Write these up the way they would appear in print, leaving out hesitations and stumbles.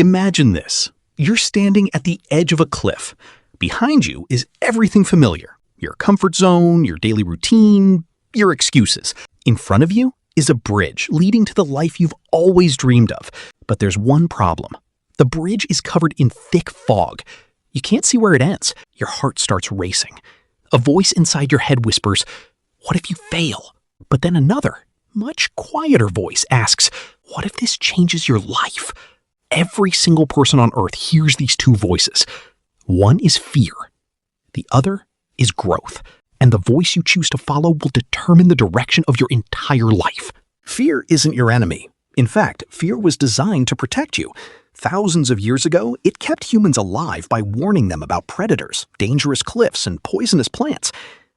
Imagine this. You're standing at the edge of a cliff. Behind you is everything familiar. Your comfort zone, your daily routine, your excuses. In front of you is a bridge leading to the life you've always dreamed of. But there's one problem. The bridge is covered in thick fog. You can't see where it ends. Your heart starts racing. A voice inside your head whispers, "What if you fail?" But then another, much quieter voice asks, "What if this changes your life?" Every single person on earth hears these two voices. One is fear. The other is growth. And the voice you choose to follow will determine the direction of your entire life. Fear isn't your enemy. In fact, fear was designed to protect you. Thousands of years ago, it kept humans alive by warning them about predators, dangerous cliffs, and poisonous plants.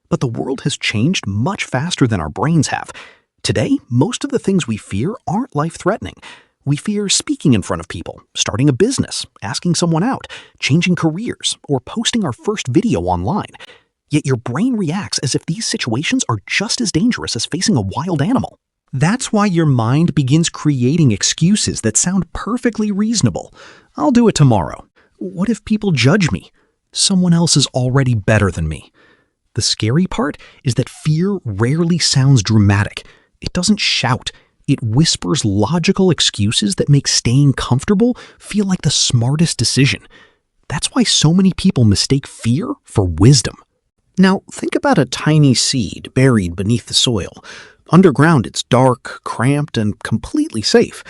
But the world has changed much faster than our brains have. Today, most of the things we fear aren't life-threatening. We fear speaking in front of people, starting a business, asking someone out, changing careers, or posting our first video online. Yet your brain reacts as if these situations are just as dangerous as facing a wild animal. That's why your mind begins creating excuses that sound perfectly reasonable. I'll do it tomorrow. What if people judge me? Someone else is already better than me. The scary part is that fear rarely sounds dramatic. It doesn't shout. It whispers logical excuses that make staying comfortable feel like the smartest decision. That's why so many people mistake fear for wisdom. Now, think about a tiny seed buried beneath the soil. Underground, it's dark, cramped, and completely safe.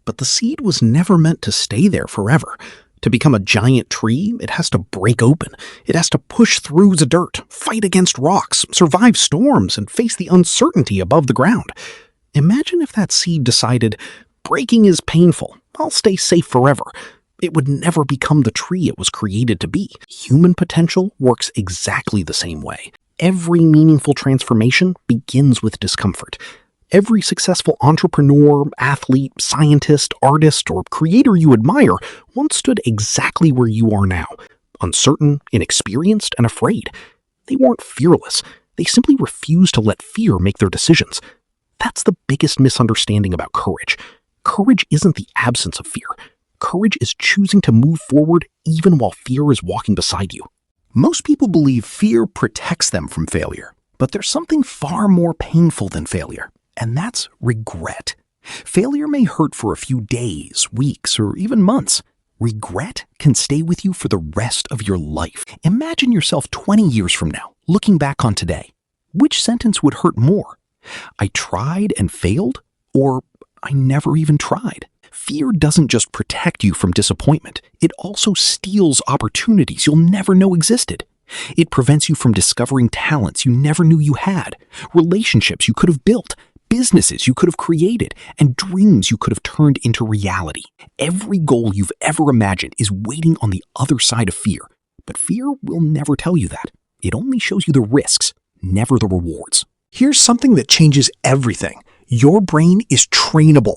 But the seed was never meant to stay there forever. To become a giant tree, it has to break open. It has to push through the dirt, fight against rocks, survive storms, and face the uncertainty above the ground. Imagine if that seed decided, breaking is painful, I'll stay safe forever. It would never become the tree it was created to be. Human potential works exactly the same way. Every meaningful transformation begins with discomfort. Every successful entrepreneur, athlete, scientist, artist, or creator you admire once stood exactly where you are now, uncertain, inexperienced, and afraid. They weren't fearless. They simply refused to let fear make their decisions. That's the biggest misunderstanding about courage. Courage isn't the absence of fear. Courage is choosing to move forward even while fear is walking beside you. Most people believe fear protects them from failure, but there's something far more painful than failure, and that's regret. Failure may hurt for a few days, weeks, or even months. Regret can stay with you for the rest of your life. Imagine yourself 20 years from now, looking back on today. Which sentence would hurt more? I tried and failed, or I never even tried? Fear doesn't just protect you from disappointment, it also steals opportunities you'll never know existed. It prevents you from discovering talents you never knew you had, relationships you could have built, businesses you could have created, and dreams you could have turned into reality. Every goal you've ever imagined is waiting on the other side of fear. But fear will never tell you that. It only shows you the risks, never the rewards. Here's something that changes everything. Your brain is trainable.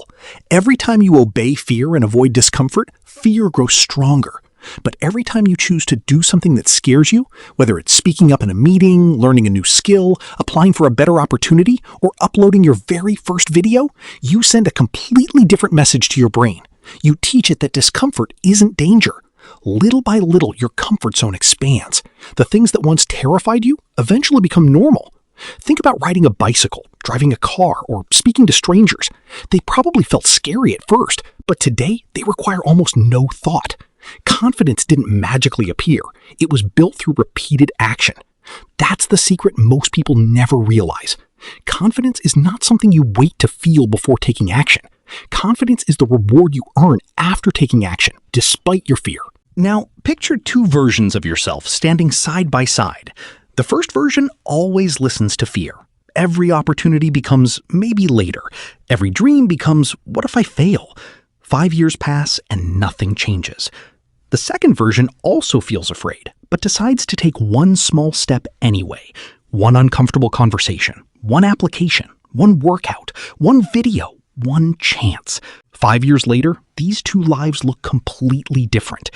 Every time you obey fear and avoid discomfort, fear grows stronger. But every time you choose to do something that scares you, whether it's speaking up in a meeting, learning a new skill, applying for a better opportunity, or uploading your very first video, you send a completely different message to your brain. You teach it that discomfort isn't danger. Little by little, your comfort zone expands. The things that once terrified you eventually become normal. Think about riding a bicycle, driving a car, or speaking to strangers. They probably felt scary at first, but today they require almost no thought. Confidence didn't magically appear. It was built through repeated action. That's the secret most people never realize. Confidence is not something you wait to feel before taking action. Confidence is the reward you earn after taking action, despite your fear. Now, picture two versions of yourself standing side by side. The first version always listens to fear. Every opportunity becomes maybe later. Every dream becomes, what if I fail? 5 years pass and nothing changes. The second version also feels afraid, but decides to take one small step anyway. One uncomfortable conversation, one application, one workout, one video, one chance. 5 years later, these two lives look completely different.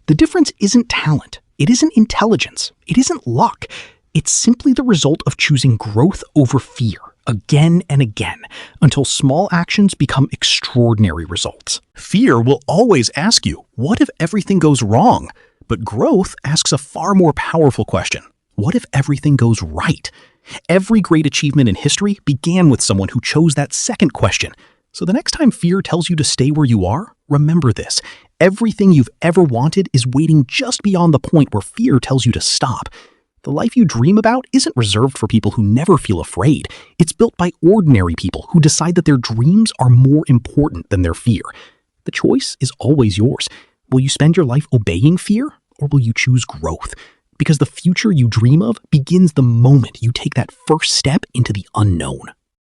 The difference isn't talent. It isn't intelligence. It isn't luck. It's simply the result of choosing growth over fear again and again, until small actions become extraordinary results. Fear will always ask you, what if everything goes wrong? But growth asks a far more powerful question. What if everything goes right? Every great achievement in history began with someone who chose that second question. So the next time fear tells you to stay where you are, remember this. Everything you've ever wanted is waiting just beyond the point where fear tells you to stop. The life you dream about isn't reserved for people who never feel afraid. It's built by ordinary people who decide that their dreams are more important than their fear. The choice is always yours. Will you spend your life obeying fear, or will you choose growth? Because the future you dream of begins the moment you take that first step into the unknown.